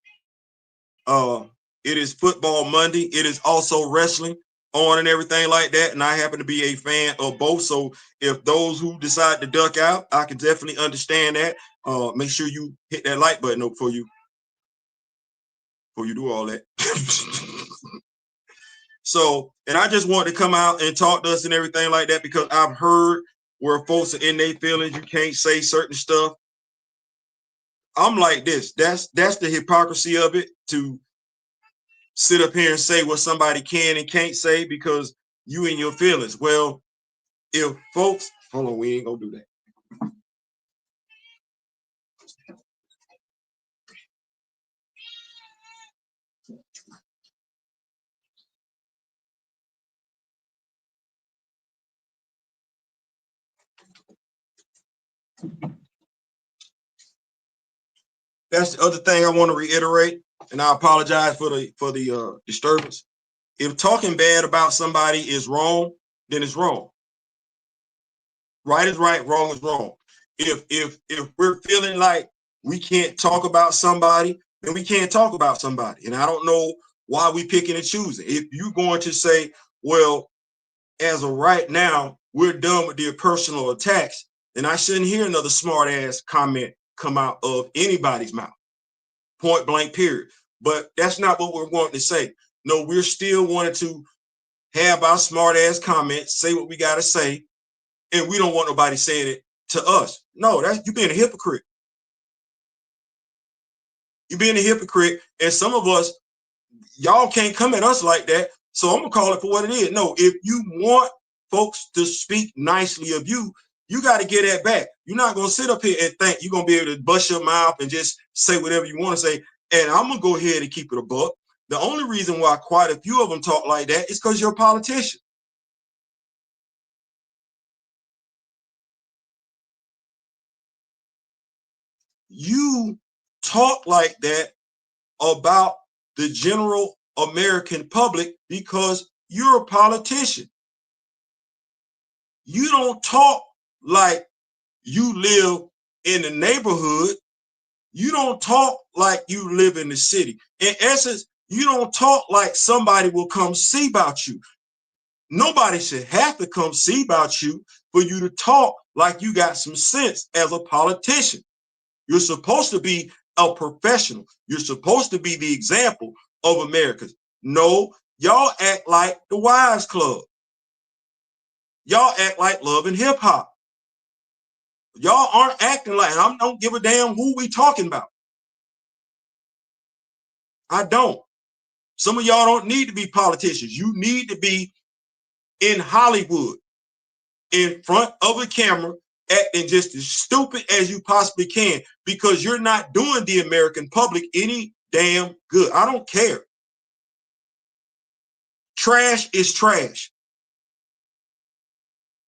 It is football Monday. It is also wrestling on and everything like that. And I happen to be a fan of both. So if those who decide to duck out, I can definitely understand that. Make sure you hit that like button before you do all that. So, and I just want to come out and talk to us and everything like that, because I've heard where folks are in their feelings. You can't say certain stuff. I'm like this. That's the hypocrisy of it, to sit up here and say what somebody can and can't say, because you in your feelings. Well, if folks, hold on, we ain't gonna do that. That's the other thing I want to reiterate, and I apologize for the disturbance. If talking bad about somebody is wrong, then it's wrong. Right is right, wrong is wrong. If we're feeling like we can't talk about somebody, then we can't talk about somebody. And I don't know why we picking and choosing. If you're going to say, well, as of right now, we're done with the personal attacks, then I shouldn't hear another smart ass comment come out of anybody's mouth. Point blank, period. But that's not what we're wanting to say. No, we're still wanting to have our smart ass comments, say what we got to say, and we don't want nobody saying it to us. No, that's you being a hypocrite. You being a hypocrite, and some of us, y'all can't come at us like that. So I'm gonna call it for what it is. No, if you want folks to speak nicely of you, you got to get that back. You're not gonna sit up here and think you're gonna be able to bust your mouth and just say whatever you want to say. And I'm gonna go ahead and keep it a buck. The only reason why quite a few of them talk like that is because you're a politician. You talk like that about the general American public because you're a politician. You don't talk like you live in the neighborhood. You don't talk like you live in the city. In essence, you don't talk like somebody will come see about you. Nobody should have to come see about you for you to talk like you got some sense as a politician. You're supposed to be a professional. You're supposed to be the example of Americans. No, y'all act like the Wives Club. Y'all act like Love and Hip Hop. Y'all aren't acting like, I don't give a damn who we talking about. I don't. Some of y'all don't need to be politicians. You need to be in Hollywood, in front of a camera, acting just as stupid as you possibly can, because you're not doing the American public any damn good. I don't care. Trash is trash.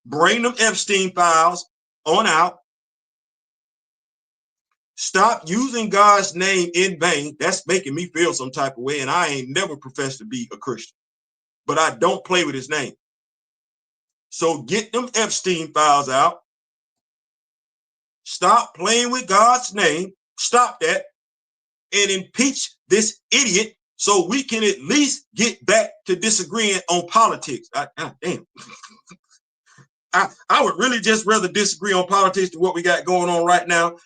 Bring them Epstein files on out. Stop using God's name in vain. That's making me feel some type of way, and I ain't never professed to be a Christian, but I don't play with his name. So get them Epstein files out. Stop playing with God's name. Stop that and impeach this idiot so we can at least get back to disagreeing on politics. Damn. I would really just rather disagree on politics than what we got going on right now.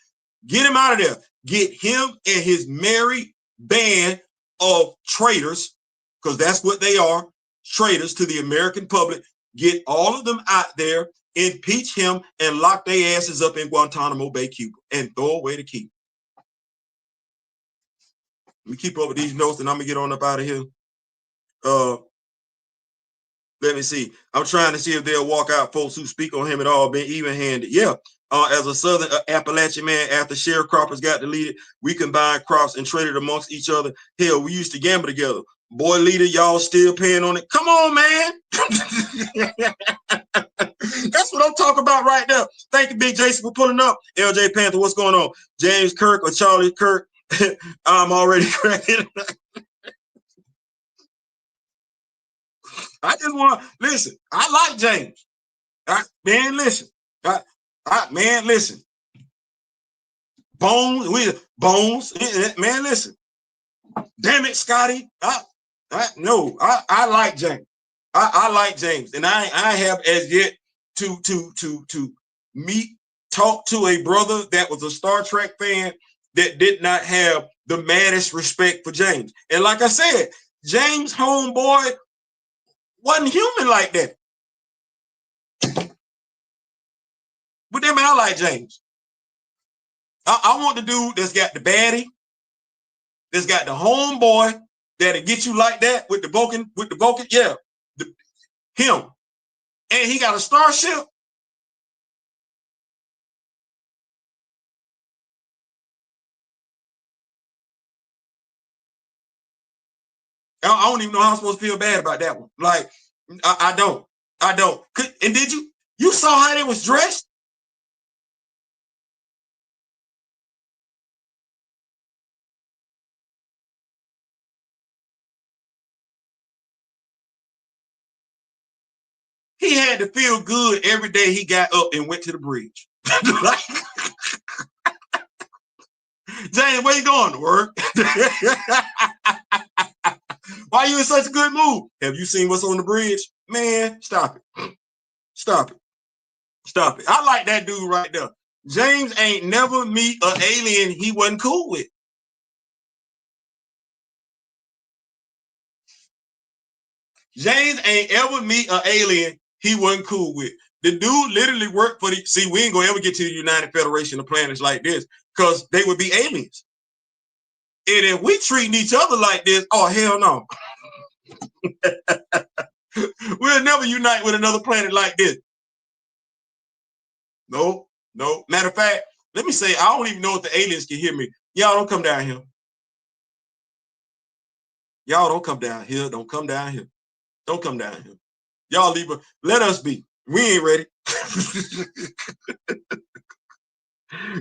Get him out of there. Get him and his merry band of traitors, because that's what they are, traitors to the American public. Get all of them out there, impeach him, and lock their asses up in Guantanamo Bay, Cuba, and throw away the key. Let me keep up with these notes, and I'm going to get on up out of here. Let me see. I'm trying to see if they'll walk out folks who speak on him at all, been even-handed. Yeah. As a Southern Appalachian man, after sharecroppers got deleted, we combined crops and traded amongst each other. Hell, we used to gamble together. Boy, leader, y'all still paying on it. Come on, man. That's what I'm talking about right now. Thank you, Big Jason, for pulling up. LJ Panther, what's going on? James Kirk or Charlie Kirk? I'm already cracking. I just want to listen. I like James. Man, listen. Man, listen. Bones, man, listen. Damn it, Scotty. No, I like James. I like James, and I have as yet to talk to a brother that was a Star Trek fan that did not have the maddest respect for James. And like I said, James homeboy wasn't human like that. But then, man, I like James. I want the dude that's got the baddie, that's got the homeboy that'll get you like that with the Vulcan, Yeah. him, and he got a starship. I don't even know how I'm supposed to feel bad about that one. Like, I don't. And did you saw how they was dressed? He had to feel good every day he got up and went to the bridge. Like, James, where you going to work? Why are you in such a good mood? Have you seen what's on the bridge? Man, stop it. Stop it. Stop it. I like that dude right there. James ain't never meet an alien he wasn't cool with. James ain't ever meet an alien he wasn't cool with. The dude literally worked for the, see, we ain't gonna ever get to the United Federation of Planets like this because they would be aliens. And if we treating each other like this, oh, hell no. We'll never unite with another planet like this. No. Matter of fact, let me say, I don't even know if the aliens can hear me. Y'all don't come down here. Y'all don't come down here. Don't come down here. Don't come down here. Y'all leave. Let us be. We ain't ready.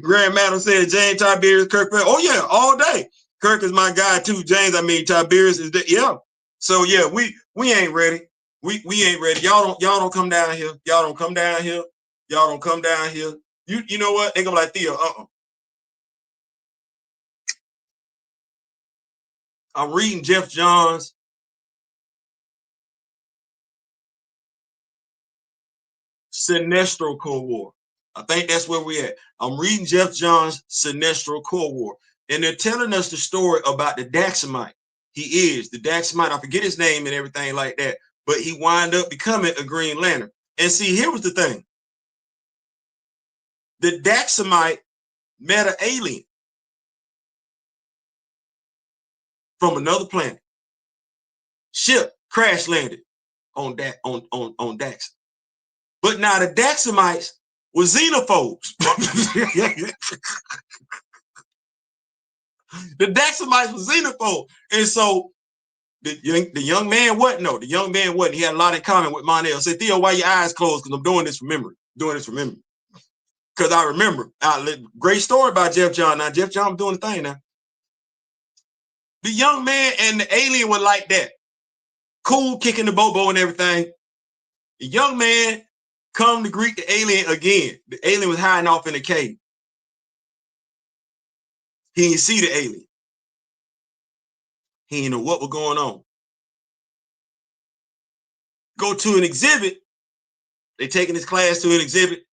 Grand Madam said James, Tiberius, Kirk. Oh yeah, all day. Kirk is my guy too. James, I mean Tiberius is the, yeah. So yeah, we ain't ready. We ain't ready. Y'all don't come down here. Y'all don't come down here. Y'all don't come down here. You know what? They gonna be like Theo. I'm reading Jeff Johns' Sinestro Cold War. I think that's where we at. I'm reading Jeff Johns' Sinestro Cold War, and they're telling us the story about the Daxamite. He is the Daxamite. I forget his name and everything like that, but he wound up becoming a Green Lantern. And see, here was the thing: the Daxamite met an alien from another planet. Ship crash landed on Dax. But now the Daxamites were xenophobes. The Daxamites were xenophobes. And so the young man wasn't. No, the young man wasn't. He had a lot in common with Monel. Said, Theo, why your eyes closed? Because I'm doing this from memory. Because I remember. Great story about Jeff John. Now, Jeff John doing the thing now. The young man and the alien were like that. Cool, kicking the bobo and everything. The young man come to greet the alien again. The alien was hiding off in a cave. He didn't see the alien. He didn't know what was going on. Go to an exhibit. They taking his class to an exhibit.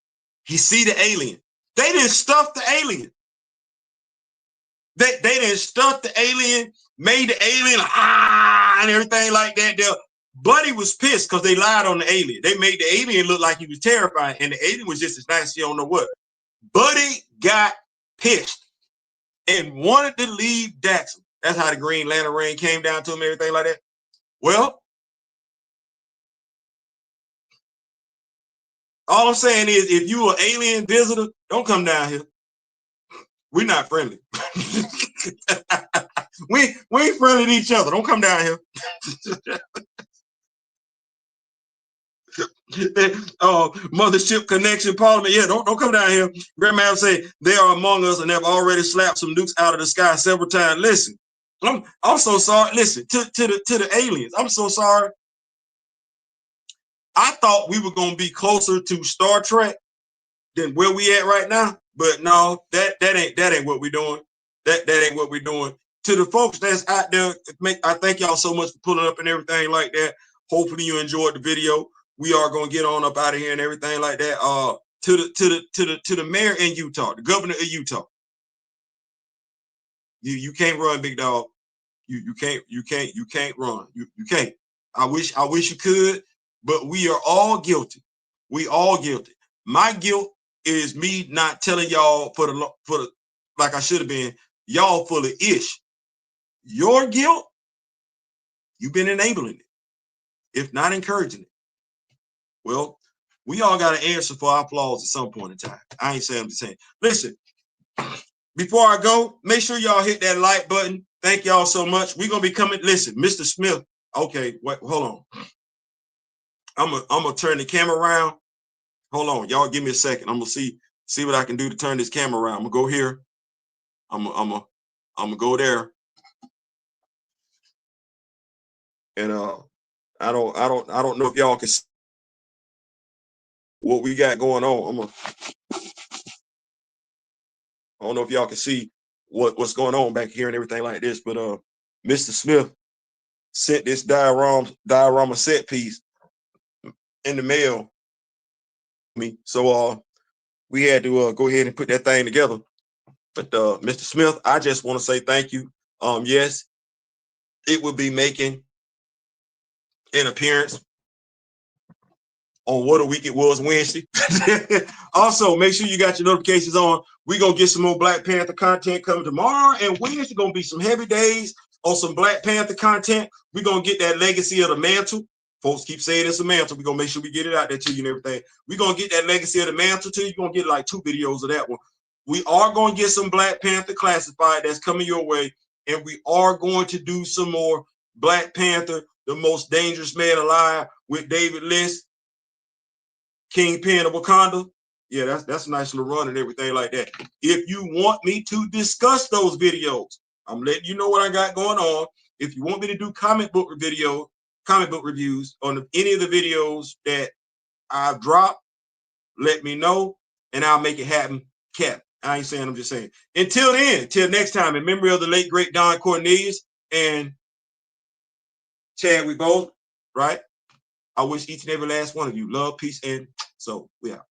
He see the alien. They didn't stuff the alien. They didn't stuff the alien, made the alien and everything like that. Buddy was pissed because they lied on the alien. They made the alien look like he was terrifying, and the alien was just as nice as you don't know what. Buddy got pissed and wanted to leave Daxam. That's how the Green Lantern ring came down to him, everything like that. Well, all I'm saying is, if you an alien visitor, don't come down here. We're not friendly. we ain't friendly to each other. Don't come down here. Mothership Connection Parliament. Yeah, don't come down here. Grandma say they are among us and have already slapped some nukes out of the sky several times. Listen, I'm so sorry. Listen to the aliens. I'm so sorry. I thought we were gonna be closer to Star Trek than where we at right now, but no, that ain't what we're doing. That ain't what we're doing. To the folks that's out there, I thank y'all so much for pulling up and everything like that. Hopefully you enjoyed the video. We are gonna get on up out of here and everything like that. To the mayor in Utah, the governor of Utah. You can't run, big dog. You can't run. You can't. I wish you could, but we are all guilty. We all guilty. My guilt is me not telling y'all for the like I should have been. Y'all full of ish. Your guilt, you've been enabling it, if not encouraging it. Well, we all got to answer for our flaws at some point in time. I ain't saying I'm just saying. Listen, before I go, make sure y'all hit that like button. Thank y'all so much. We're gonna be coming. Listen, Mr. Smith. Okay, wait, hold on. I'm gonna turn the camera around. Hold on, y'all. Give me a second. I'm gonna see what I can do to turn this camera around. I'm gonna go here. I'm gonna go there. And I don't know if y'all can see what we got going on. I don't know if y'all can see what's going on back here and everything like this, but Mr. Smith sent this diorama set piece in the mail me. So we had to go ahead and put that thing together. But Mr. Smith, I just want to say thank you. Yes, it will be making an appearance on What a Week It Was Wednesday. Also, make sure you got your notifications on. We're going to get some more Black Panther content coming tomorrow, and Wednesday going to be some heavy days on some Black Panther content. We're going to get that legacy of the mantle. Folks keep saying it's a mantle. We're going to make sure we get it out there to you and everything. We're going to get that legacy of the mantle to you. You're going to get like 2 videos of that one. We are going to get some Black Panther classified that's coming your way, and we are going to do some more Black Panther, the most dangerous man alive, with David List, Kingpin of Wakanda. Yeah, that's a nice little run and everything like that. If you want me to discuss those videos, I'm letting you know what I got going on. If you want me to do comic book reviews on any of the videos that I've dropped, let me know and I'll make it happen. Cap. I ain't saying, I'm just saying. Until then, till next time, in memory of the late great Don Cornelius and Chadwick Boseman, right? I wish each and every last one of you love, peace, and so we out.